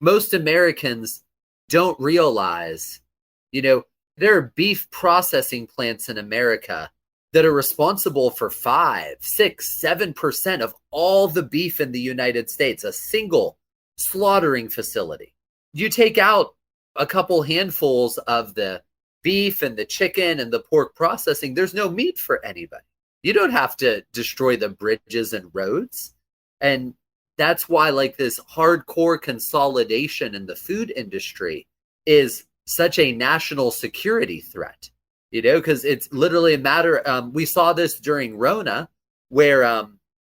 most Americans don't realize, you know, there are beef processing plants in America that are responsible for 5, 6, 7% of all the beef in the United States, a single slaughtering facility. You take out a couple handfuls of the beef and the chicken and the pork processing, there's no meat for anybody. You don't have to destroy the bridges and roads. And that's why like this hardcore consolidation in the food industry is such a national security threat, because it's literally a matter. We saw this during Rona where,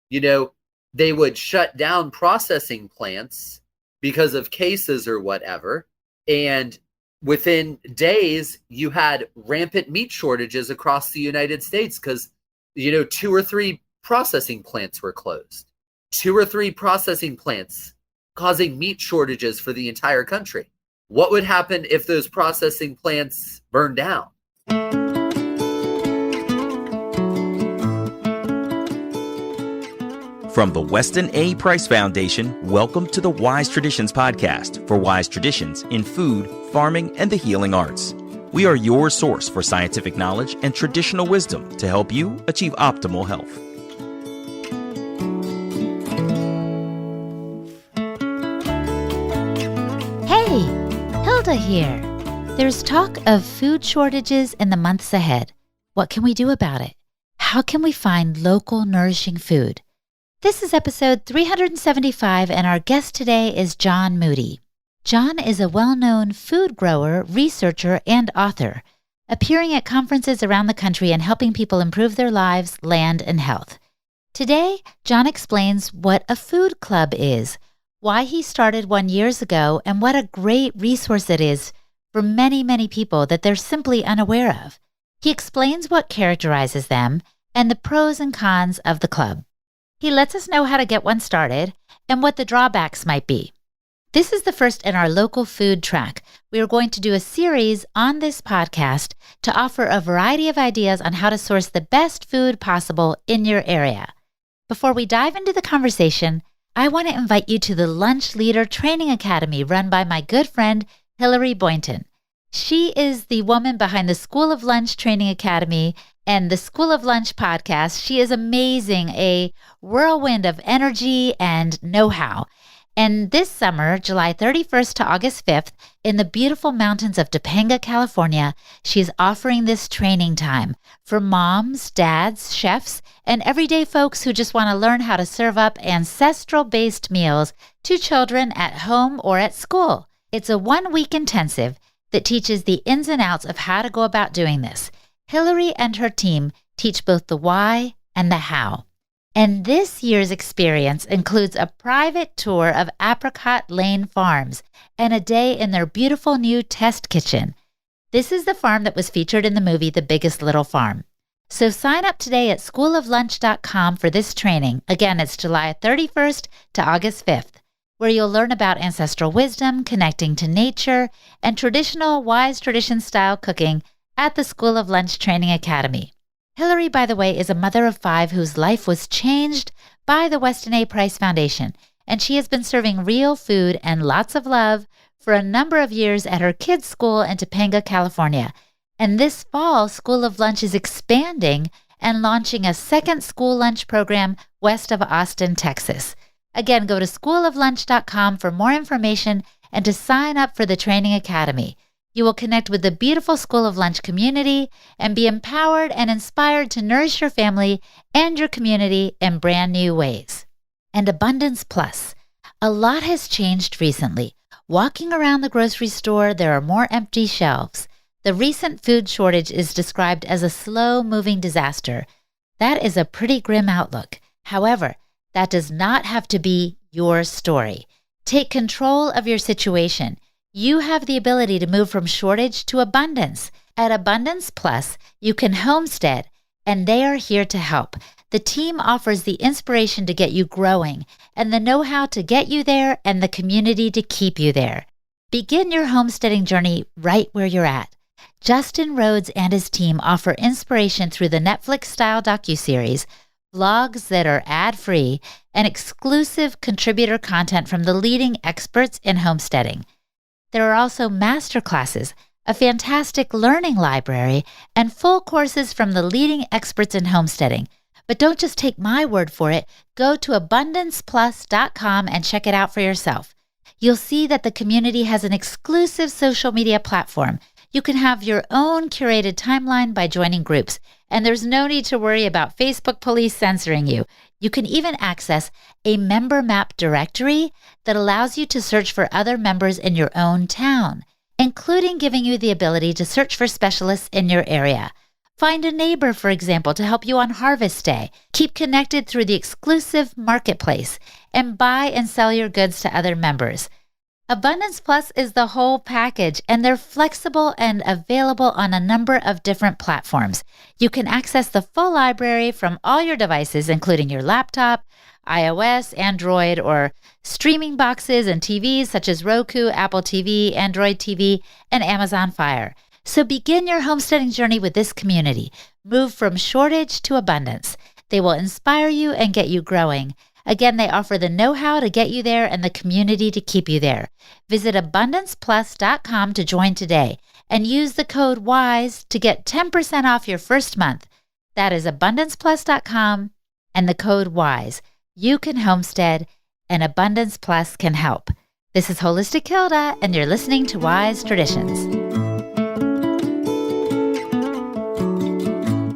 they would shut down processing plants because of cases or whatever. And within days, you had rampant meat shortages across the United States because, 2 or 3 processing plants were closed. 2 or 3 processing plants causing meat shortages for the entire country. What would happen if those processing plants burned down? From the Weston A. Price Foundation, welcome to the Wise Traditions podcast for wise traditions in food, farming, and the healing arts. We are your source for scientific knowledge and traditional wisdom to help you achieve optimal health. Hey, Hilda here. There's talk of food shortages in the months ahead. What can we do about it? How can we find local, nourishing food? This is episode 375, and our guest today is John Moody. John is a well-known food grower, researcher, and author, appearing at conferences around the country and helping people improve their lives, land, and health. Today, John explains what a food club is, why he started one years ago, and what a great resource it is for many, many people that they're simply unaware of. He explains what characterizes them and the pros and cons of the club. He lets us know how to get one started and what the drawbacks might be. This is the first in our local food track. We are going to do a series on this podcast to offer a variety of ideas on how to source the best food possible in your area. Before we dive into the conversation, I want to invite you to the Lunch Leader Training Academy run by my good friend, Hillary Boynton. She is the woman behind the School of Lunch Training Academy and the School of Lunch podcast. She is amazing, a whirlwind of energy and know-how. And this summer, July 31st to August 5th, in the beautiful mountains of Topanga, California, she is offering this training time for moms, dads, chefs, and everyday folks who just want to learn how to serve up ancestral-based meals to children at home or at school. It's a one-week intensive that teaches the ins and outs of how to go about doing this. Hillary and her team teach both the why and the how. And this year's experience includes a private tour of Apricot Lane Farms and a day in their beautiful new test kitchen. This is the farm that was featured in the movie The Biggest Little Farm. So sign up today at schooloflunch.com for this training. Again, it's July 31st to August 5th, where you'll learn about ancestral wisdom, connecting to nature, and traditional wise tradition-style cooking at the School of Lunch Training Academy. Hillary, by the way, is a mother of 5 whose life was changed by the Weston A. Price Foundation, and she has been serving real food and lots of love for a number of years at her kids' school in Topanga, California. And this fall, School of Lunch is expanding and launching a second school lunch program west of Austin, Texas. Again, go to schooloflunch.com for more information and to sign up for the Training Academy. You will connect with the beautiful School of Lunch community and be empowered and inspired to nourish your family and your community in brand new ways. And Abundance Plus. A lot has changed recently. Walking around the grocery store, there are more empty shelves. The recent food shortage is described as a slow-moving disaster. That is a pretty grim outlook. However, that does not have to be your story. Take control of your situation. You have the ability to move from shortage to abundance. At Abundance Plus, you can homestead, and they are here to help. The team offers the inspiration to get you growing and the know-how to get you there and the community to keep you there. Begin your homesteading journey right where you're at. Justin Rhodes and his team offer inspiration through the Netflix-style docuseries vlogs that are ad-free, and exclusive contributor content from the leading experts in homesteading. There are also masterclasses, a fantastic learning library, and full courses from the leading experts in homesteading. But don't just take my word for it. Go to abundanceplus.com and check it out for yourself. You'll see that the community has an exclusive social media platform. You can have your own curated timeline by joining groups, and there's no need to worry about Facebook police censoring you. You can even access a member map directory that allows you to search for other members in your own town, including giving you the ability to search for specialists in your area. Find a neighbor, for example, to help you on harvest day. Keep connected through the exclusive marketplace and buy and sell your goods to other members. Abundance Plus is the whole package, and they're flexible and available on a number of different platforms. You can access the full library from all your devices, including your laptop, iOS, Android, or streaming boxes and TVs such as Roku, Apple TV, Android TV, and Amazon Fire. So begin your homesteading journey with this community. Move from shortage to abundance. They will inspire you and get you growing. Again, they offer the know-how to get you there and the community to keep you there. Visit abundanceplus.com to join today and use the code WISE to get 10% off your first month. That is abundanceplus.com and the code WISE. You can homestead, and Abundance Plus can help. This is Holistic Hilda, and you're listening to Wise Traditions.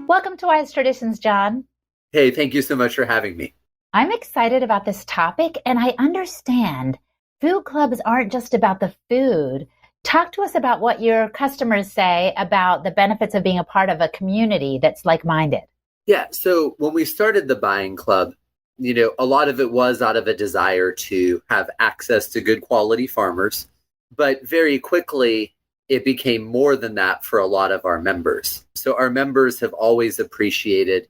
Welcome to Wise Traditions, John. Hey, thank you so much for having me. I'm excited about this topic, and I understand food clubs aren't just about the food. Talk to us about what your customers say about the benefits of being a part of a community that's like-minded. Yeah, so when we started the buying club, a lot of it was out of a desire to have access to good quality farmers, but very quickly it became more than that for a lot of our members. So our members have always appreciated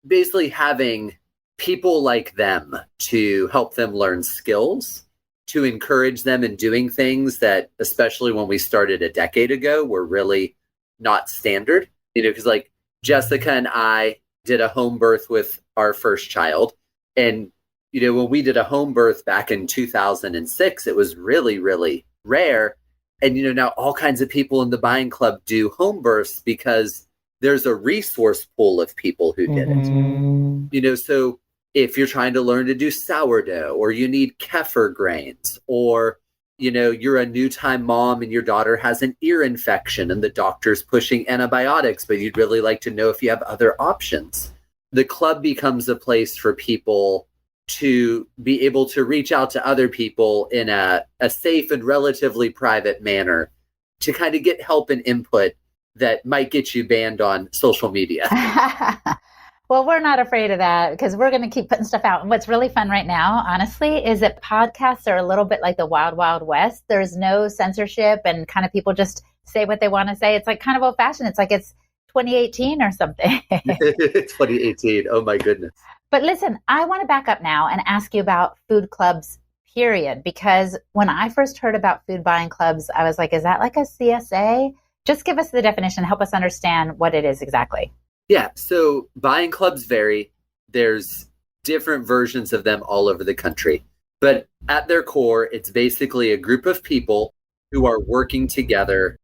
basically having people like them to help them learn skills, to encourage them in doing things that, especially when we started a decade ago, were really not standard. Because like Jessica and I did a home birth with our first child. And, when we did a home birth back in 2006, it was really, really rare. And, now all kinds of people in the buying club do home births because there's a resource pool of people who did it. So if you're trying to learn to do sourdough, or you need kefir grains, or, you're a new time mom and your daughter has an ear infection and the doctor's pushing antibiotics, but you'd really like to know if you have other options. The club becomes a place for people to be able to reach out to other people in a safe and relatively private manner to kind of get help and input that might get you banned on social media. Well, we're not afraid of that because we're going to keep putting stuff out. And what's really fun right now, honestly, is that podcasts are a little bit like the wild, wild west. There's no censorship and kind of people just say what they want to say. It's like kind of old fashioned. It's like it's 2018 or something. 2018. Oh, my goodness. But listen, I want to back up now and ask you about food clubs, period. Because when I first heard about food buying clubs, I was like, is that like a CSA? Just give us the definition. Help us understand what it is exactly. Yeah. So buying clubs vary. There's different versions of them all over the country. But at their core, it's basically a group of people who are working together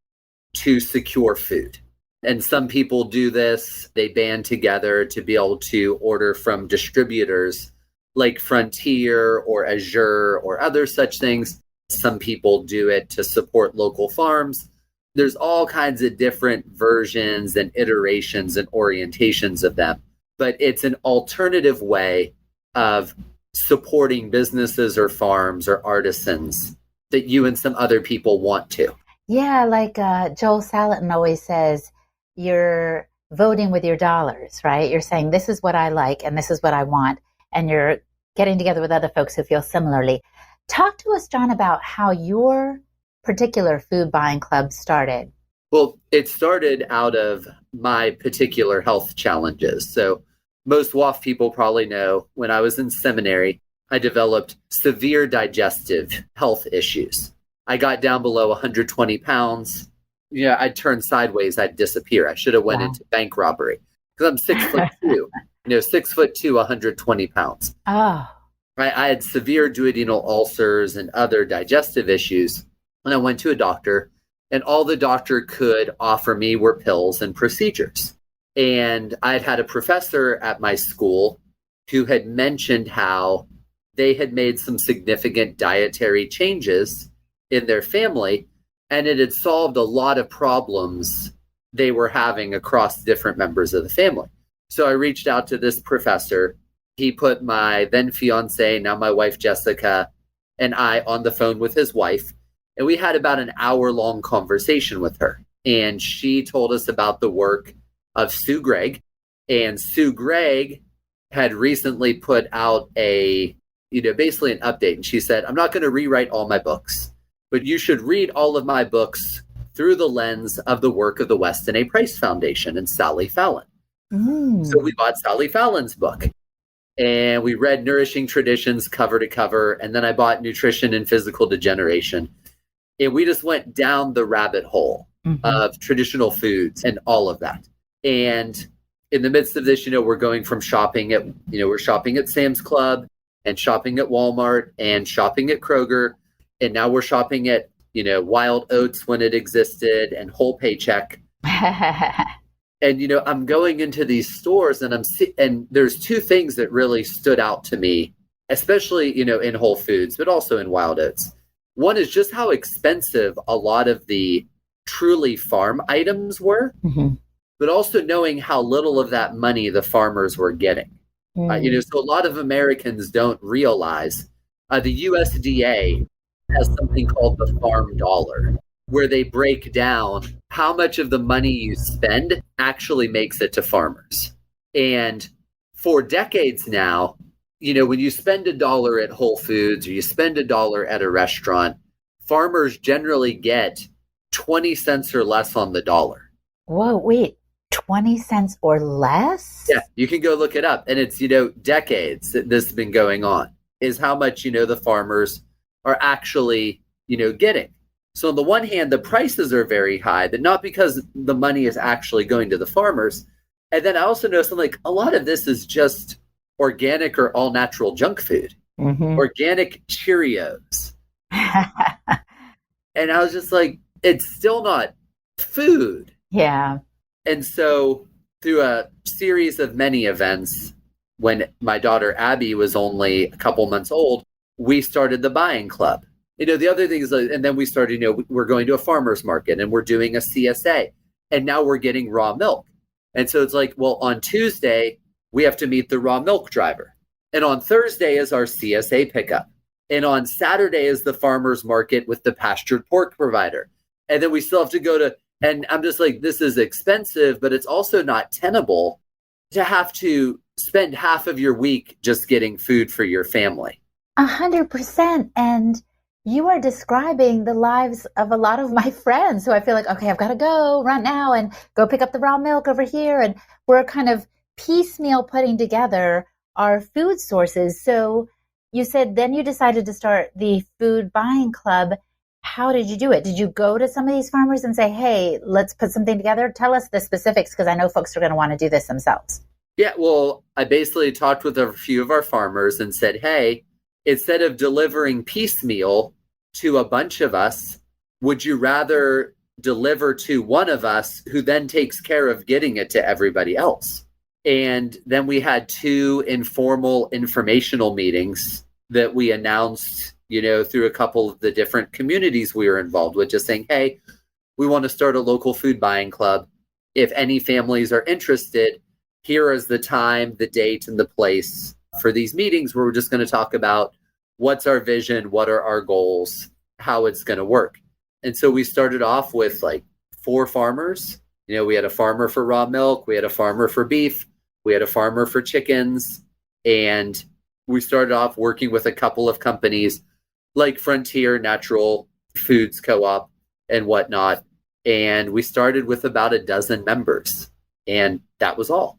to secure food. And some people do this. They band together to be able to order from distributors like Frontier or Azure or other such things. Some people do it to support local farms. There's all kinds of different versions and iterations and orientations of them. But it's an alternative way of supporting businesses or farms or artisans that you and some other people want to. Yeah, like Joel Salatin always says, you're voting with your dollars, right? You're saying, this is what I like and this is what I want. And you're getting together with other folks who feel similarly. Talk to us, John, about how your particular food buying club started. Well, it started out of my particular health challenges. So most WAF people probably know when I was in seminary, I developed severe digestive health issues. I got down below 120 pounds. I'd turn sideways, I'd disappear. I should have went into bank robbery because I'm 6'2". 6'2", 120 pounds. Oh. I had severe duodenal ulcers and other digestive issues. And I went to a doctor, and all the doctor could offer me were pills and procedures. And I had a professor at my school who had mentioned how they had made some significant dietary changes in their family, and it had solved a lot of problems they were having across different members of the family. So I reached out to this professor. He put my then fiance, now my wife Jessica, and I on the phone with his wife, and we had about an hour-long conversation with her. And she told us about the work of Sue Gregg. And Sue Gregg had recently put out basically an update. And she said, I'm not going to rewrite all my books, but you should read all of my books through the lens of the work of the Weston A. Price Foundation and Sally Fallon. So we bought Sally Fallon's book, and we read Nourishing Traditions cover to cover. And then I bought Nutrition and Physical Degeneration. And we just went down the rabbit hole of traditional foods and all of that. And in the midst of this, we're going from shopping at, we're shopping at Sam's Club and shopping at Walmart and shopping at Kroger. And now we're shopping at, Wild Oats when it existed and Whole Paycheck. And, I'm going into these stores and there's two things that really stood out to me, especially, in Whole Foods, but also in Wild Oats. One is just how expensive a lot of the truly farm items were, but also knowing how little of that money the farmers were getting. So a lot of Americans don't realize the USDA has something called the farm dollar, where they break down how much of the money you spend actually makes it to farmers. And for decades now, when you spend $1 at Whole Foods or you spend $1 at a restaurant, farmers generally get 20 cents or less on the dollar. Whoa, wait, 20 cents or less? Yeah, you can go look it up. And it's, decades that this has been going on, is how much, the farmers are actually, getting. So on the one hand, the prices are very high, but not because the money is actually going to the farmers. And then I also know something like a lot of this is just organic or all natural junk food, organic Cheerios. And I was just like, it's still not food. Yeah. And so through a series of many events, when my daughter Abby was only a couple months old, we started the buying club. The other thing is, and then we started, we're going to a farmer's market and we're doing a CSA, and now we're getting raw milk. And so it's like, well, on Tuesday, we have to meet the raw milk driver. And on Thursday is our CSA pickup. And on Saturday is the farmer's market with the pastured pork provider. And then we still have to go to, and I'm just like, this is expensive, but it's also not tenable to have to spend half of your week just getting food for your family. 100%. And you are describing the lives of a lot of my friends who I feel like, okay, I've got to go right now and go pick up the raw milk over here. And we're kind of piecemeal putting together our food sources. So you said then you decided to start the food buying club. How did you do it? Did you go to some of these farmers and say, hey, let's put something together? Tell us the specifics, because I know folks are going to want to do this themselves. Yeah, well, I basically talked with a few of our farmers and said, hey, instead of delivering piecemeal to a bunch of us, would you rather deliver to one of us who then takes care of getting it to everybody else? And then we had 2 informal informational meetings that we announced, through a couple of the different communities we were involved with, just saying, hey, we want to start a local food buying club. If any families are interested, here is the time, the date, and the place for these meetings where we're just going to talk about what's our vision, what are our goals, how it's going to work. And so we started off with like 4 farmers. We had a farmer for raw milk, we had a farmer for beef, we had a farmer for chickens, and we started off working with a couple of companies like Frontier Natural Foods Co-op and whatnot. And we started with about a dozen members, and that was all.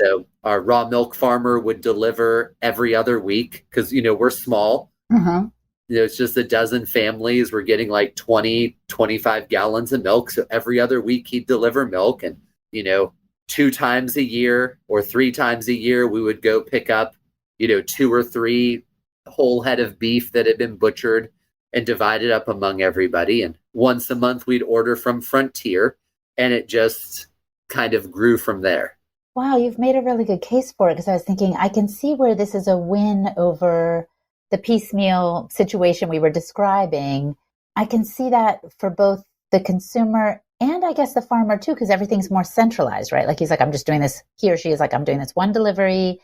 So our raw milk farmer would deliver every other week because, we're small. It's just a dozen families. We're getting like 20, 25 gallons of milk. So every other week he'd deliver milk, and, 2 times a year or 3 times a year, we would go pick up, 2 or 3 whole head of beef that had been butchered and divided up among everybody. And once a month, we'd order from Frontier, and it just kind of grew from there. Wow, you've made a really good case for it, because I was thinking I can see where this is a win over the piecemeal situation we were describing. I can see that for both the consumer and I guess the farmer too, because everything's more centralized, right? Like he's like, I'm just doing this, he or she is like, I'm doing this one delivery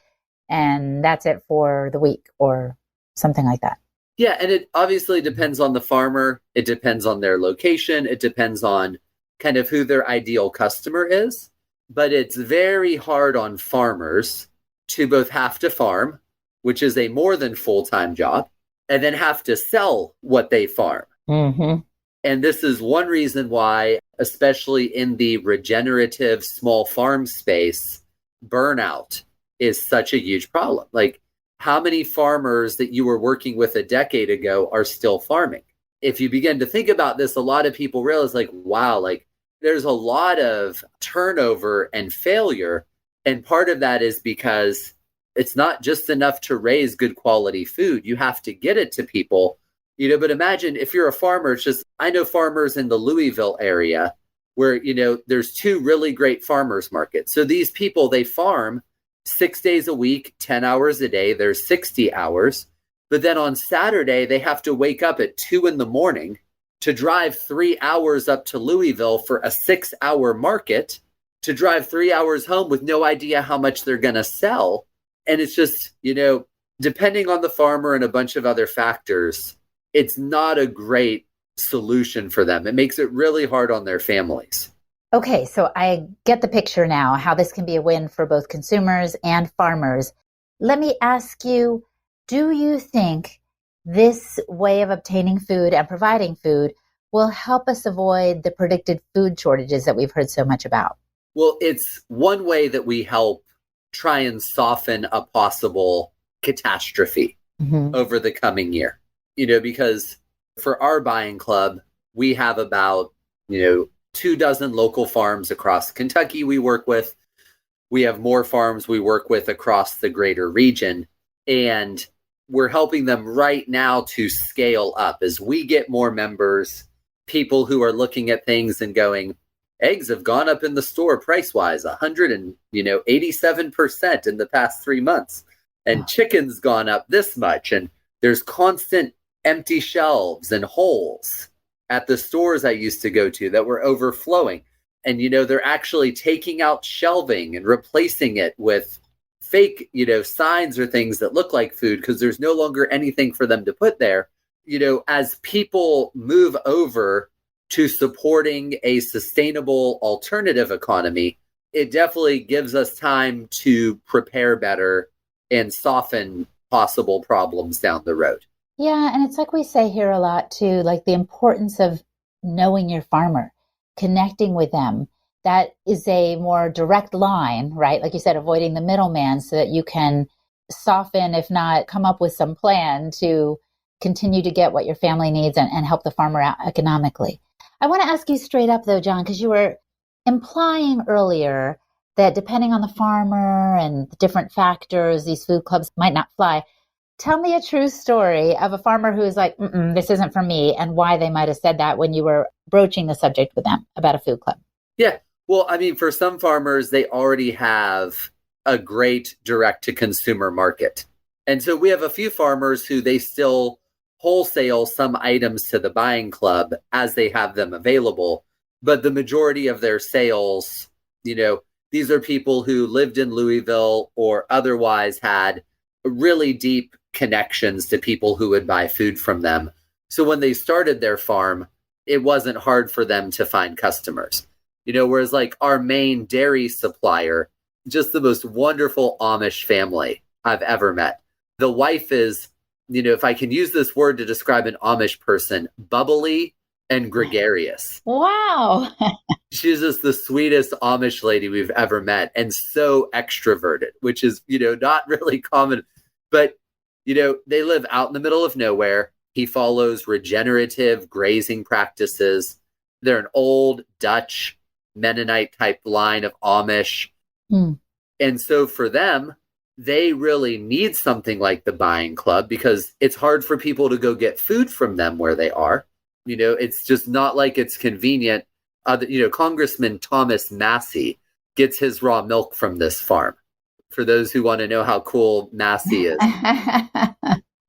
and that's it for the week or something like that. Yeah, and it obviously depends on the farmer. It depends on their location. It depends on kind of who their ideal customer is. But it's very hard on farmers to both have to farm, which is a more than full-time job, and then have to sell what they farm. Mm-hmm. And this is one reason why, especially in the regenerative small farm space, burnout is such a huge problem. Like, how many farmers that you were working with a decade ago are still farming? If you begin to think about this, a lot of people realize, like, wow, like there's a lot of turnover and failure. And part of that is because it's not just enough to raise good quality food. You have to get it to people, but imagine if you're a farmer, it's just, I know farmers in the Louisville area where, there's 2 really great farmers markets. So these people, they farm 6 days a week, 10 hours a day. There's 60 hours. But then on Saturday, they have to wake up at 2 a.m. to drive 3 hours up to Louisville for a 6-hour market, to drive 3 hours home with no idea how much they're going to sell. And it's just, depending on the farmer and a bunch of other factors, it's not a great solution for them. It makes it really hard on their families. Okay, so I get the picture now, how this can be a win for both consumers and farmers. Let me ask you, do you think this way of obtaining food and providing food will help us avoid the predicted food shortages that we've heard so much about? Well, it's one way that we help try and soften a possible catastrophe over the coming year. Because for our buying club, we have about, 24 local farms across Kentucky we work with. We have more farms we work with across the greater region. And we're helping them right now to scale up as we get more members, people who are looking at things and going, eggs have gone up in the store price-wise 187% in the past 3 months. And chicken's gone up this much. And there's constant empty shelves and holes at the stores I used to go to that were overflowing. And, they're actually taking out shelving and replacing it with fake, signs or things that look like food because there's no longer anything for them to put there. As people move over to supporting a sustainable alternative economy, it definitely gives us time to prepare better and soften possible problems down the road. Yeah, and it's like we say here a lot too, like the importance of knowing your farmer, connecting with them. That is a more direct line, right? Like you said, avoiding the middleman so that you can soften, if not come up with some plan to continue to get what your family needs and help the farmer out economically. I want to ask you straight up though, John, because you were implying earlier that depending on the farmer and the different factors, these food clubs might not fly. Tell me a true story of a farmer who's like, this isn't for me, and why they might have said that when you were broaching the subject with them about a food club. Yeah. Well, I mean, for some farmers, they already have a great direct-to-consumer market. And so we have a few farmers who they still wholesale some items to the buying club as they have them available. But the majority of their sales, these are people who lived in Louisville or otherwise had really deep connections to people who would buy food from them. So when they started their farm, it wasn't hard for them to find customers. Whereas like our main dairy supplier, just the most wonderful Amish family I've ever met. The wife is, if I can use this word to describe an Amish person, bubbly and gregarious. Wow. She's just the sweetest Amish lady we've ever met and so extroverted, which is, not really common. But, they live out in the middle of nowhere. He follows regenerative grazing practices. They're an old Dutch Mennonite type line of Amish. Mm. And so for them, they really need something like the buying club because it's hard for people to go get food from them where they are. It's just not like it's convenient. Congressman Thomas Massey gets his raw milk from this farm. For those who want to know how cool Massey is.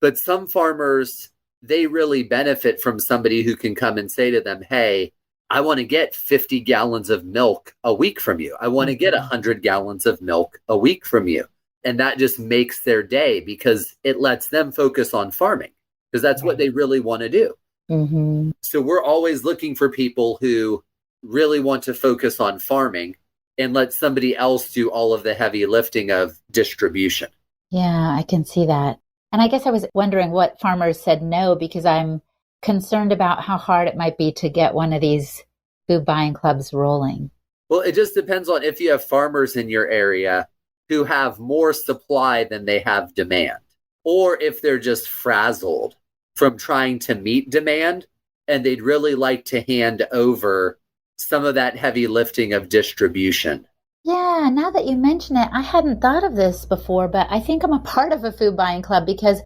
But some farmers, they really benefit from somebody who can come and say to them, hey, I want to get 50 gallons of milk a week from you. I want to get 100 gallons of milk a week from you. And that just makes their day because it lets them focus on farming because that's what they really want to do. Mm-hmm. So we're always looking for people who really want to focus on farming and let somebody else do all of the heavy lifting of distribution. Yeah, I can see that. And I guess I was wondering what farmers said no, because I'm concerned about how hard it might be to get one of these food buying clubs rolling. Well, it just depends on if you have farmers in your area who have more supply than they have demand, or if they're just frazzled from trying to meet demand and they'd really like to hand over some of that heavy lifting of distribution. Yeah, now that you mention it, I hadn't thought of this before, but I think I'm a part of a food buying club because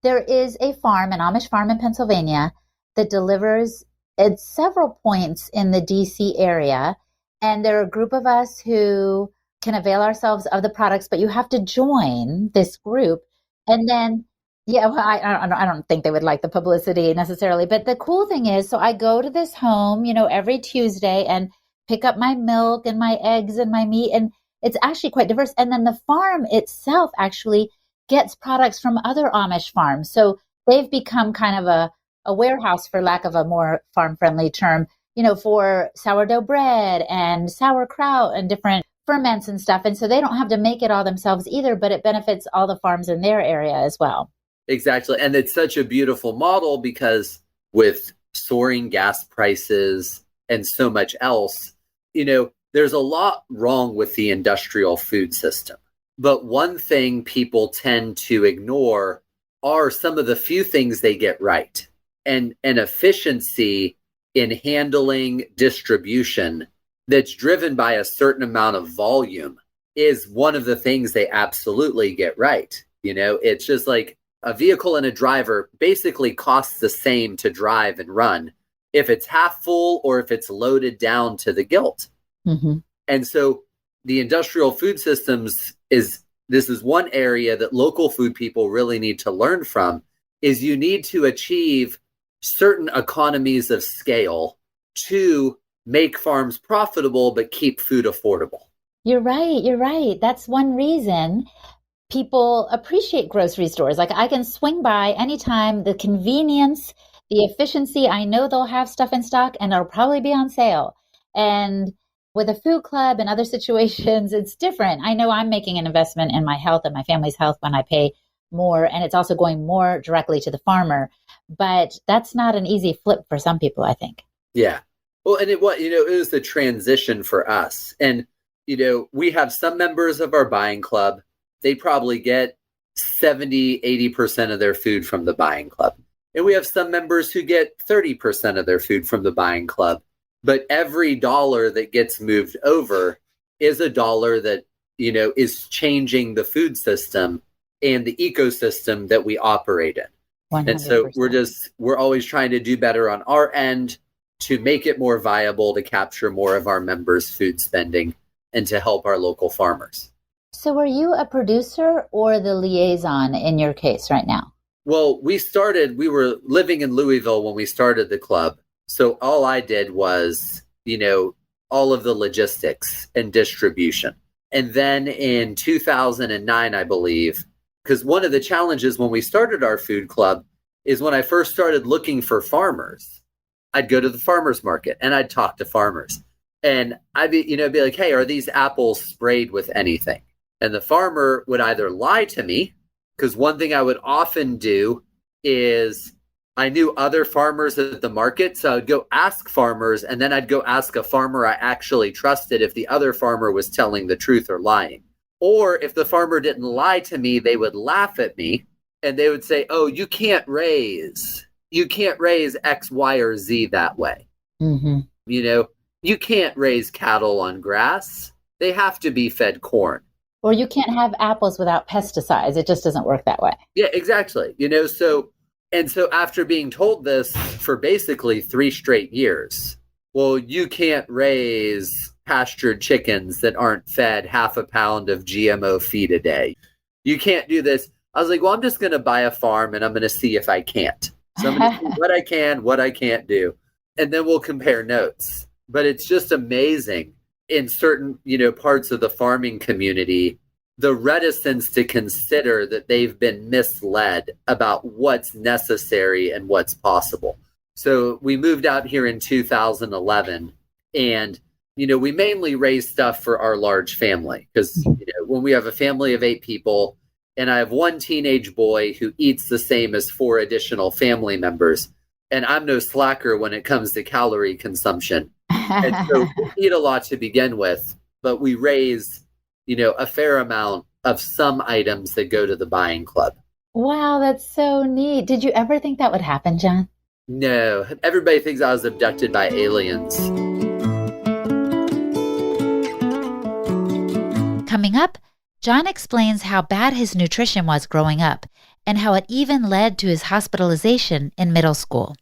there is a farm, an Amish farm in Pennsylvania, that delivers at several points in the DC area. And there are a group of us who can avail ourselves of the products, but you have to join this group. And then, yeah, well, I don't think they would like the publicity necessarily. But the cool thing is, so I go to this home, every Tuesday and pick up my milk and my eggs and my meat. And it's actually quite diverse. And then the farm itself actually gets products from other Amish farms. So they've become kind of a warehouse, for lack of a more farm-friendly term, for sourdough bread and sauerkraut and different ferments and stuff. And so they don't have to make it all themselves either, but it benefits all the farms in their area as well. Exactly. And it's such a beautiful model because with soaring gas prices and so much else, there's a lot wrong with the industrial food system. But one thing people tend to ignore are some of the few things they get right. And an efficiency in handling distribution that's driven by a certain amount of volume is one of the things they absolutely get right. It's just like a vehicle and a driver basically costs the same to drive and run if it's half full or if it's loaded down to the gilt. Mm-hmm. And so the industrial food systems this is one area that local food people really need to learn from, is you need to achieve certain economies of scale to make farms profitable, but keep food affordable. You're right. That's one reason people appreciate grocery stores. Like I can swing by anytime, the convenience, the efficiency. I know they'll have stuff in stock and it'll probably be on sale. And with a food club and other situations, it's different. I know I'm making an investment in my health and my family's health when I pay more, and it's also going more directly to the farmer. But that's not an easy flip for some people, I think. Yeah. Well, and it was the transition for us. And, we have some members of our buying club, they probably get 70, 80% of their food from the buying club. And we have some members who get 30% of their food from the buying club. But every dollar that gets moved over is a dollar that, is changing the food system and the ecosystem that we operate in. 100%. And so we're always trying to do better on our end to make it more viable, to capture more of our members' food spending and to help our local farmers. So are you a producer or the liaison in your case right now? Well, we were living in Louisville when we started the club. So all I did was, all of the logistics and distribution. And then in 2009, I believe, because one of the challenges when we started our food club is when I first started looking for farmers, I'd go to the farmer's market and I'd talk to farmers. And I'd be like, hey, are these apples sprayed with anything? And the farmer would either lie to me, because one thing I would often do is I knew other farmers at the market, so I would go ask farmers, and then I'd go ask a farmer I actually trusted if the other farmer was telling the truth or lying. Or if the farmer didn't lie to me, they would laugh at me, and they would say, oh, you can't raise X, Y, or Z that way. Mm-hmm. You can't raise cattle on grass. they have to be fed corn. Or you can't have apples without pesticides. It just doesn't work that way. Yeah, exactly. So after being told this for basically 3 straight years, well, you can't raise pastured chickens that aren't fed half a pound of GMO feed a day. You can't do this. I was like, well, I'm just going to buy a farm and I'm going to see if I can't. So I'm going to see what I can, what I can't do. And then we'll compare notes. But it's just amazing in certain, parts of the farming community, the reticence to consider that they've been misled about what's necessary and what's possible. So we moved out here in 2011, and, we mainly raise stuff for our large family because, when we have a family of 8 people and I have one teenage boy who eats the same as 4 additional family members, and I'm no slacker when it comes to calorie consumption. And so we eat a lot to begin with, but we raise, a fair amount of some items that go to the buying club. Wow, that's so neat. Did you ever think that would happen, John? No, everybody thinks I was abducted by aliens. Coming up, John explains how bad his nutrition was growing up and how it even led to his hospitalization in middle school.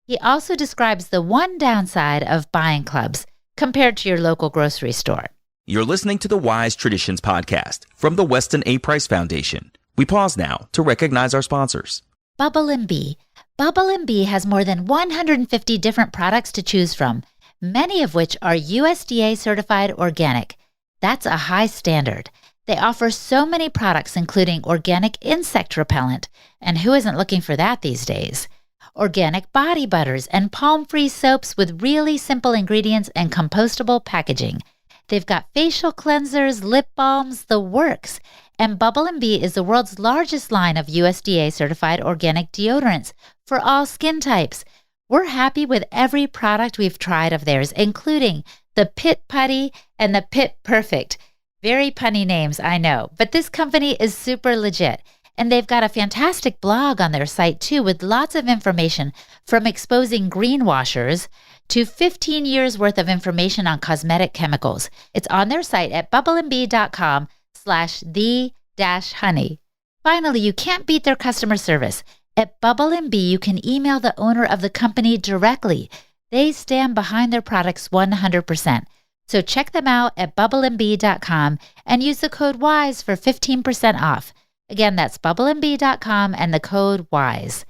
He also describes the one downside of buying clubs compared to your local grocery store. You're listening to the Wise Traditions podcast from the Weston A. Price Foundation. We pause now to recognize our sponsors. Bubble & Bee. Bubble & Bee has more than 150 different products to choose from, many of which are USDA certified organic. That's a high standard. They offer so many products, including organic insect repellent, and who isn't looking for that these days? Organic body butters and palm-free soaps with really simple ingredients and compostable packaging. They've got facial cleansers, lip balms, the works. And Bubble & Bee is the world's largest line of USDA-certified organic deodorants for all skin types. We're happy with every product we've tried of theirs, including the Pit Putty and the Pit Perfect. Very punny names, I know, but this company is super legit. And they've got a fantastic blog on their site, too, with lots of information from exposing greenwashers to 15 years worth of information on cosmetic chemicals. It's on their site at bubbleandbee.com/the-honey. Finally, you can't beat their customer service. At Bubble & Bee, you can email the owner of the company directly. They stand behind their products 100%. So check them out at bubbleandbee.com and use the code WISE for 15% off. Again, that's bubbleandbee.com and the code WISE.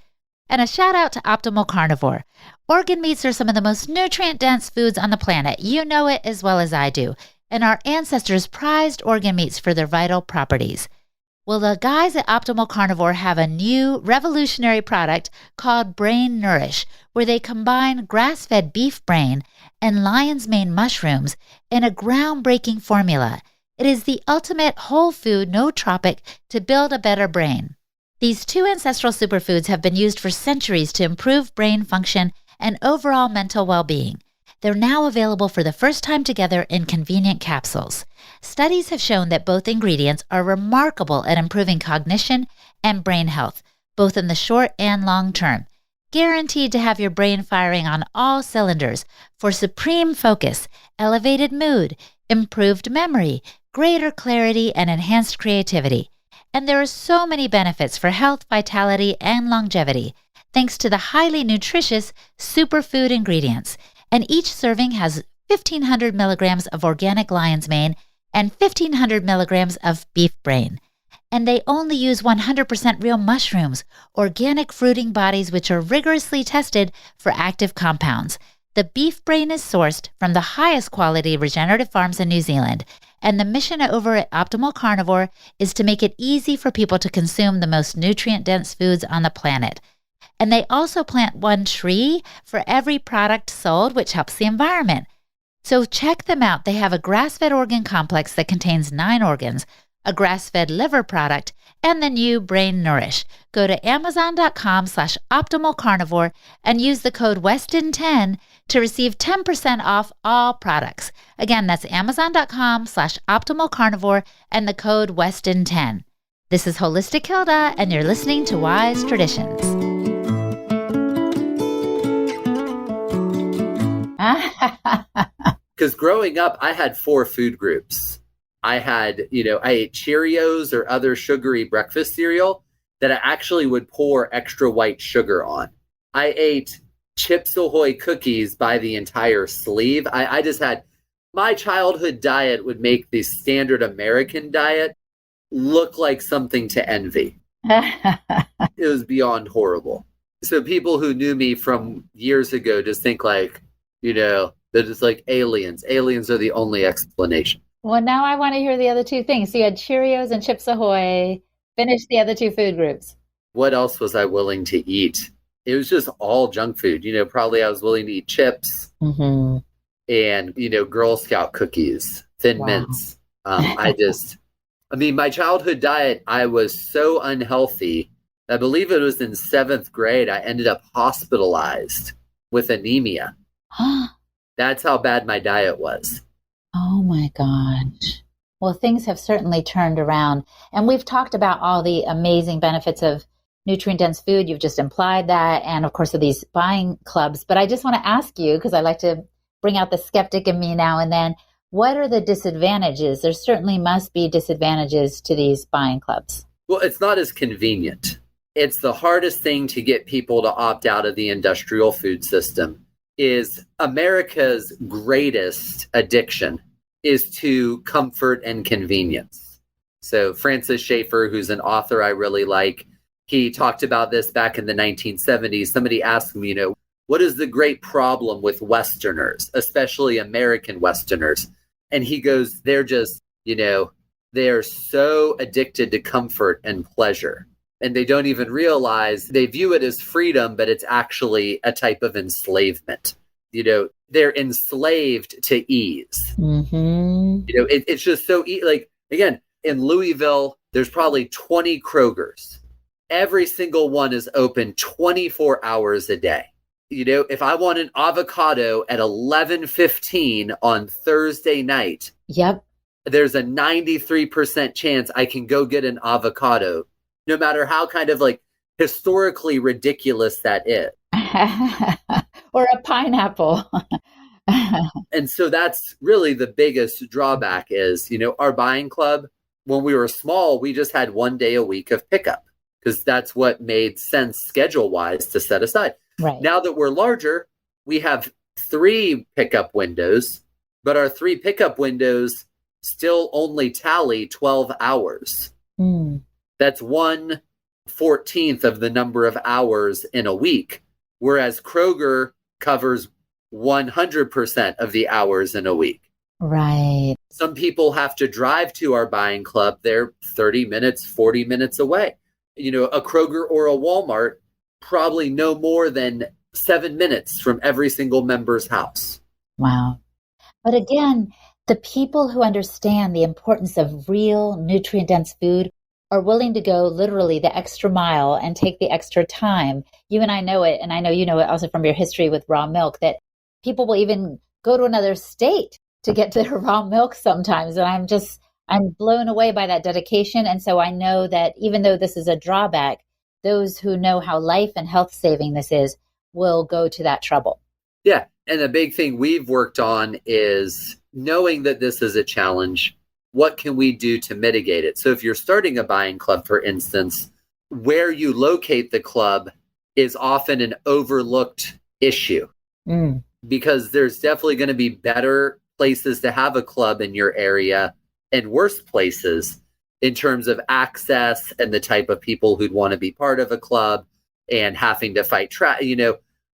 And a shout out to Optimal Carnivore. Organ meats are some of the most nutrient-dense foods on the planet. You know it as well as I do. And our ancestors prized organ meats for their vital properties. Well, the guys at Optimal Carnivore have a new revolutionary product called Brain Nourish, where they combine grass-fed beef brain and lion's mane mushrooms in a groundbreaking formula. It is the ultimate whole food, nootropic to build a better brain. These 2 ancestral superfoods have been used for centuries to improve brain function and overall mental well-being. They're now available for the first time together in convenient capsules. Studies have shown that both ingredients are remarkable at improving cognition and brain health, both in the short and long term. Guaranteed to have your brain firing on all cylinders for supreme focus, elevated mood, improved memory, greater clarity, and enhanced creativity. And there are so many benefits for health, vitality, and longevity, thanks to the highly nutritious superfood ingredients. And each serving has 1,500 milligrams of organic lion's mane and 1,500 milligrams of beef brain. And they only use 100% real mushrooms, organic fruiting bodies which are rigorously tested for active compounds. The beef brain is sourced from the highest quality regenerative farms in New Zealand, and the mission over at Optimal Carnivore is to make it easy for people to consume the most nutrient-dense foods on the planet. And they also plant 1 tree for every product sold, which helps the environment. So check them out. They have a grass-fed organ complex that contains 9 organs, a grass-fed liver product, and the new Brain Nourish. Go to amazon.com/optimalcarnivore and use the code WESTON10 to receive 10% off all products. Again, that's amazon.com/optimalcarnivore and the code WESTON10. This is Holistic Hilda, and you're listening to Wise Traditions. Because growing up, I had 4 food groups. I had, I ate Cheerios or other sugary breakfast cereal that I actually would pour extra white sugar on. I ate Chips Ahoy cookies by the entire sleeve. I just had, my childhood diet would make the standard American diet look like something to envy. It was beyond horrible. So people who knew me from years ago just think like, they're just like aliens. Aliens are the only explanation. Well, now I want to hear the other 2 things. So you had Cheerios and Chips Ahoy. Finish the other 2 food groups. What else was I willing to eat? It was just all junk food. Probably I was willing to eat chips and, Girl Scout cookies, Thin Mints. My childhood diet, I was so unhealthy. I believe it was in 7th grade. I ended up hospitalized with anemia. That's how bad my diet was. Oh my gosh. Well, things have certainly turned around. And we've talked about all the amazing benefits of nutrient-dense food. You've just implied that. And of course, of these buying clubs. But I just want to ask you, because I like to bring out the skeptic in me now and then, what are the disadvantages? There certainly must be disadvantages to these buying clubs. Well, it's not as convenient. It's the hardest thing to get people to opt out of the industrial food system. Is America's greatest addiction is to comfort and convenience. So Francis Schaeffer, who's an author I really like, he talked about this back in the 1970s. Somebody asked him, what is the great problem with Westerners, especially American Westerners? And he goes, they're just, they're so addicted to comfort and pleasure. And they don't even realize they view it as freedom, but it's actually a type of enslavement. They're enslaved to ease. Mm-hmm. It's just so like, again, in Louisville, there's probably 20 Krogers. Every single one is open 24 hours a day. If I want an avocado at 11:15 on Thursday night, there's a 93% chance I can go get an avocado, no matter how kind of like historically ridiculous that is. Or a pineapple. And so that's really the biggest drawback is, our buying club, when we were small, we just had 1 day a week of pickup because that's what made sense schedule-wise to set aside. Right. Now that we're larger, we have 3 pickup windows, but our 3 pickup windows still only tally 12 hours. That's 1/14 of the number of hours in a week, whereas Kroger covers 100% of the hours in a week. Right. Some people have to drive to our buying club. They're 30 minutes, 40 minutes away. A Kroger or a Walmart, probably no more than 7 minutes from every single member's house. Wow. But again, the people who understand the importance of real nutrient-dense food are willing to go literally the extra mile and take the extra time. You and I know it, and I know you know it also from your history with raw milk, that people will even go to another state to get their raw milk sometimes. And I'm blown away by that dedication. And so I know that even though this is a drawback, those who know how life and health saving this is will go to that trouble. Yeah. And the big thing we've worked on is knowing that this is a challenge. What can we do to mitigate it? So if you're starting a buying club, for instance, where you locate the club is often an overlooked issue because there's definitely going to be better places to have a club in your area and worse places in terms of access and the type of people who'd want to be part of a club and having to fight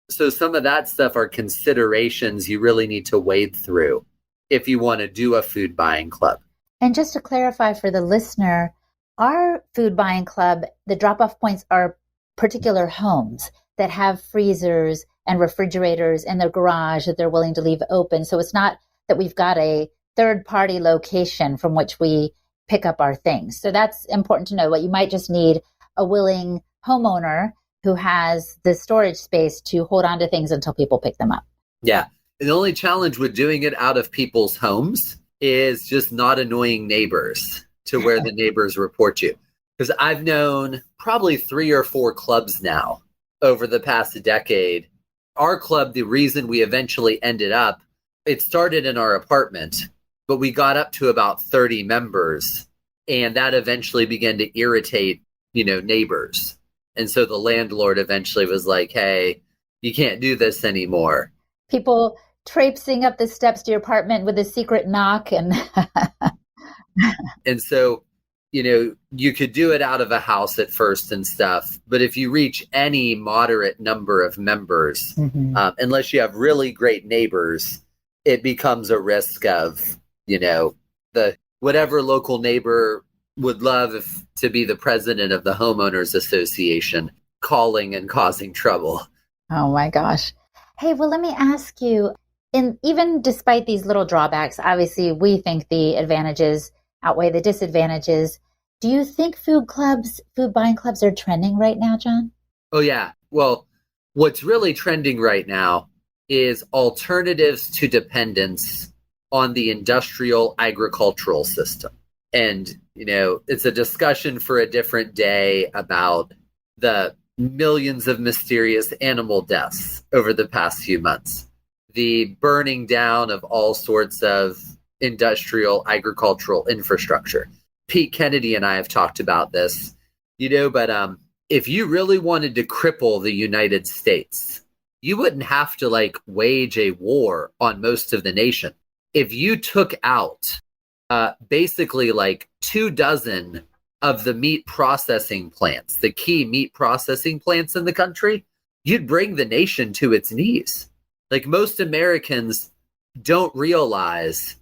So some of that stuff are considerations you really need to wade through if you want to do a food buying club. And just to clarify for the listener, our food buying club, the drop-off points are particular homes that have freezers and refrigerators in their garage that they're willing to leave open. So it's not that we've got a third-party location from which we pick up our things. So that's important to know. What you might just need a willing homeowner who has the storage space to hold on to things until people pick them up. Yeah. The only challenge with doing it out of people's homes is just not annoying neighbors to where the neighbors report you. Because I've known probably 3 or 4 clubs now over the past decade. Our club, the reason we eventually ended up it started in our apartment, but we got up to about 30 members, and that eventually began to irritate, neighbors. And so the landlord eventually was like, hey, you can't do this anymore. People traipsing up the steps to your apartment with a secret knock. And so, you could do it out of a house at first and stuff. But if you reach any moderate number of members, unless you have really great neighbors, it becomes a risk of, the whatever local neighbor would love to be the president of the homeowners association calling and causing trouble. Oh my gosh. Hey, well, let me ask you, even despite these little drawbacks, obviously we think the advantages outweigh the disadvantages. Do you think food buying clubs are trending right now, John? Oh, yeah. Well, what's really trending right now is alternatives to dependence on the industrial agricultural system. And, it's a discussion for a different day about the millions of mysterious animal deaths over the past few months, the burning down of all sorts of industrial agricultural infrastructure. Pete Kennedy and I have talked about this, but if you really wanted to cripple the United States, you wouldn't have to wage a war on most of the nation. If you took out basically 24 of the meat processing plants, the key meat processing plants in the country, you'd bring the nation to its knees. Most Americans don't realize,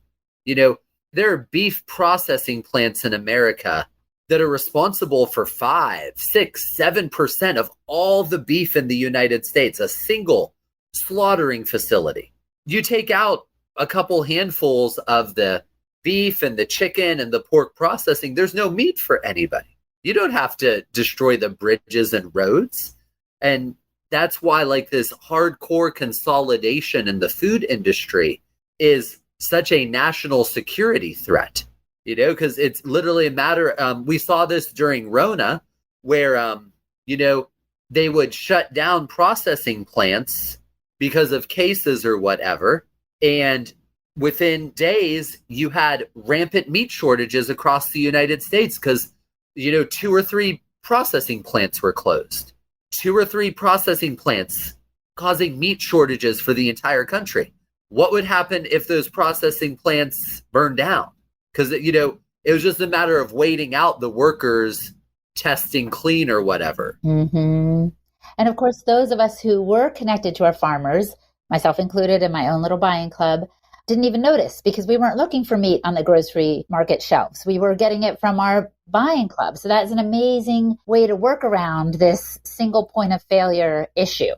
there are beef processing plants in America that are responsible for 5, 6, 7% of all the beef in the United States, a single slaughtering facility. You take out a couple handfuls of the beef and the chicken and the pork processing, there's no meat for anybody. You don't have to destroy the bridges and roads. And that's why this hardcore consolidation in the food industry is such a national security threat, because it's literally a matter. We saw this during Rona where, they would shut down processing plants because of cases or whatever. And within days, you had rampant meat shortages across the United States because, 2 or 3 processing plants were closed. 2 or 3 processing plants causing meat shortages for the entire country. What would happen if those processing plants burned down? Because, it was just a matter of waiting out the workers testing clean or whatever. Mm-hmm. And of course, those of us who were connected to our farmers, myself included in my own little buying club, didn't even notice because we weren't looking for meat on the grocery market shelves. We were getting it from our buying club. So that's an amazing way to work around this single point of failure issue.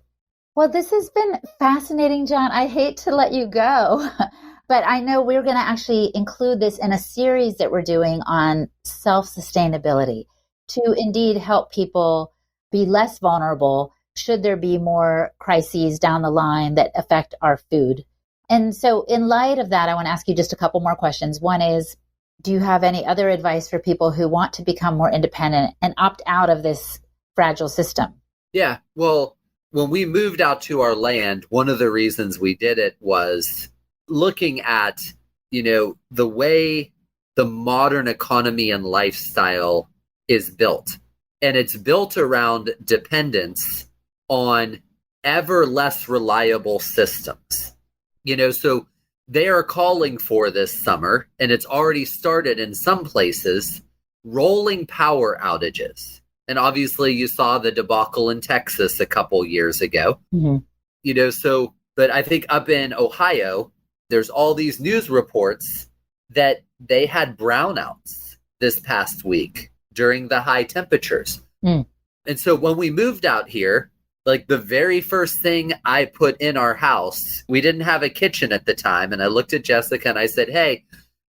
Well, this has been fascinating, John. I hate to let you go, but I know we're going to actually include this in a series that we're doing on self-sustainability to indeed help people be less vulnerable should there be more crises down the line that affect our food. And so in light of that, I want to ask you just a couple more questions. One is, do you have any other advice for people who want to become more independent and opt out of this fragile system? Yeah, well, when we moved out to our land, one of the reasons we did it was looking at, the way the modern economy and lifestyle is built. And it's built around dependence on ever less reliable systems. So they are calling for this summer, and it's already started in some places, rolling power outages. And obviously you saw the debacle in Texas a couple years ago. Mm-hmm. But I think up in Ohio, there's all these news reports that they had brownouts this past week during the high temperatures. Mm. And so when we moved out here, the very first thing I put in our house, we didn't have a kitchen at the time. And I looked at Jessica and I said, hey,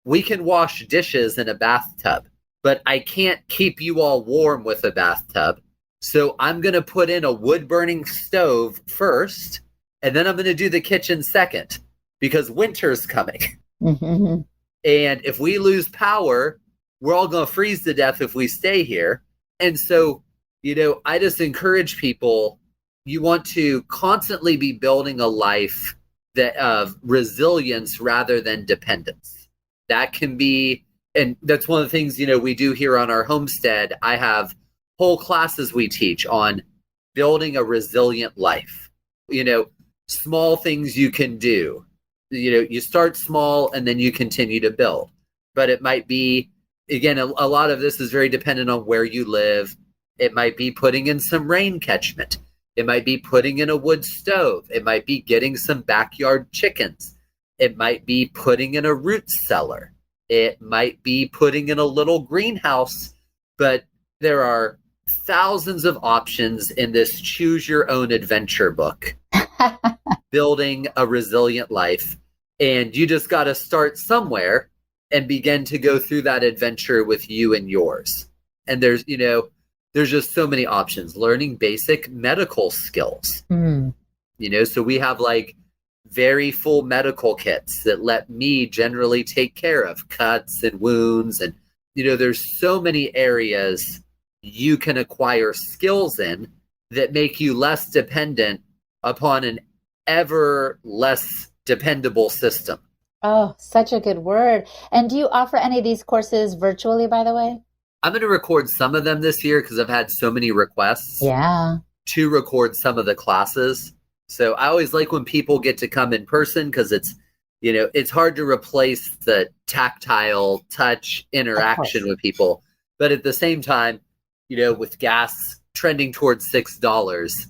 we can wash dishes in a bathtub, but I can't keep you all warm with a bathtub. So I'm going to put in a wood burning stove first, and then I'm going to do the kitchen second because winter's coming. Mm-hmm. And if we lose power, we're all going to freeze to death if we stay here. And so, I just encourage people, you want to constantly be building a life of resilience rather than dependence. That can be, and that's one of the things, we do here on our homestead. I have whole classes we teach on building a resilient life. Small things you can do. You start small and then you continue to build. But it might be, again, a lot of this is very dependent on where you live. It might be putting in some rain catchment. It might be putting in a wood stove. It might be getting some backyard chickens. It might be putting in a root cellar. It might be putting in a little greenhouse. But there are thousands of options in this Choose Your Own Adventure book, building a resilient life. And you just got to start somewhere and begin to go through that adventure with you and yours. And there's just so many options. Learning basic medical skills. So we have very full medical kits that let me generally take care of cuts and wounds. And, there's so many areas you can acquire skills in that make you less dependent upon an ever less dependable system. Oh, such a good word. And do you offer any of these courses virtually, by the way? I'm going to record some of them this year because I've had so many requests to record some of the classes. So I always like when people get to come in person because it's hard to replace the tactile touch interaction with people. But at the same time, with gas trending towards $6,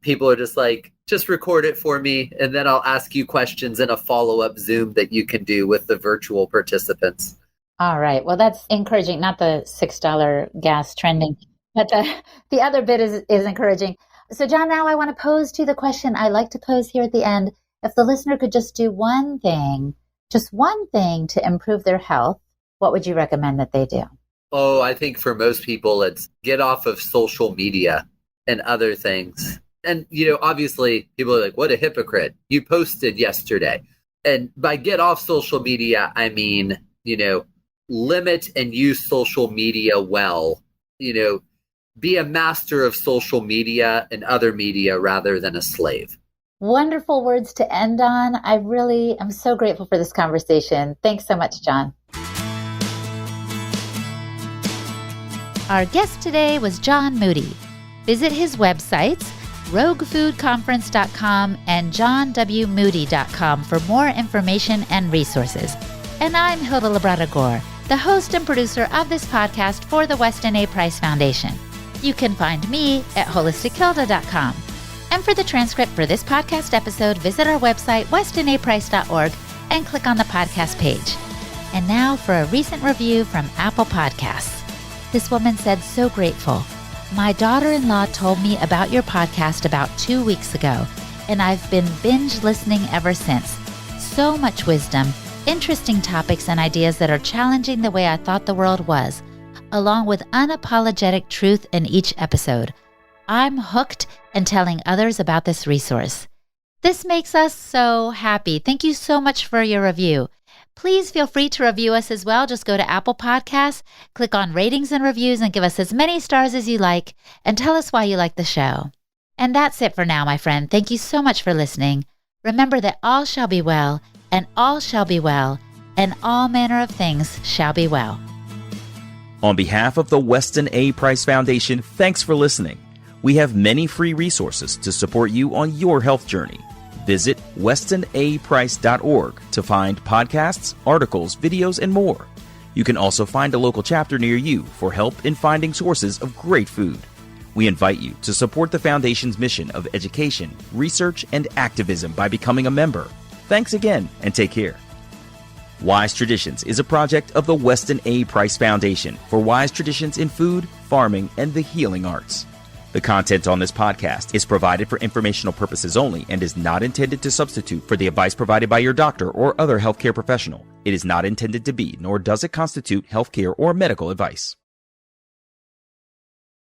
people are just record it for me, and then I'll ask you questions in a follow-up Zoom that you can do with the virtual participants. All right. Well, that's encouraging. Not the $6 gas trending, but the other bit is encouraging. So, John, now I want to pose to you the question I like to pose here at the end. If the listener could just do one thing to improve their health, what would you recommend that they do? Oh, I think for most people, it's get off of social media and other things. And, obviously people are like, what a hypocrite. You posted yesterday. And by get off social media, I mean, limit and use social media well. Be a master of social media and other media rather than a slave. Wonderful words to end on. I really am so grateful for this conversation. Thanks so much, John. Our guest today was John Moody. Visit his websites, roguefoodconference.com and johnwmoody.com for more information and resources. And I'm Hilda Labrada-Gore, the host and producer of this podcast for the Weston A. Price Foundation. You can find me at holistichilda.com. And for the transcript for this podcast episode, visit our website, westonaprice.org, and click on the podcast page. And now for a recent review from Apple Podcasts. This woman said, so grateful. My daughter-in-law told me about your podcast about 2 weeks ago, and I've been binge listening ever since. So much wisdom, interesting topics and ideas that are challenging the way I thought the world was, along with unapologetic truth in each episode. I'm hooked and telling others about this resource. This makes us so happy. Thank you so much for your review. Please feel free to review us as well. Just go to Apple Podcasts, click on ratings and reviews, and give us as many stars as you like, and tell us why you like the show. And that's it for now, my friend. Thank you so much for listening. Remember that all shall be well, and all shall be well, and all manner of things shall be well. On behalf of the Weston A. Price Foundation, thanks for listening. We have many free resources to support you on your health journey. Visit westonaprice.org to find podcasts, articles, videos, and more. You can also find a local chapter near you for help in finding sources of great food. We invite you to support the Foundation's mission of education, research, and activism by becoming a member. Thanks again, and take care. Wise Traditions is a project of the Weston A. Price Foundation for wise traditions in food, farming, and the healing arts. The content on this podcast is provided for informational purposes only and is not intended to substitute for the advice provided by your doctor or other healthcare professional. It is not intended to be, nor does it constitute healthcare or medical advice.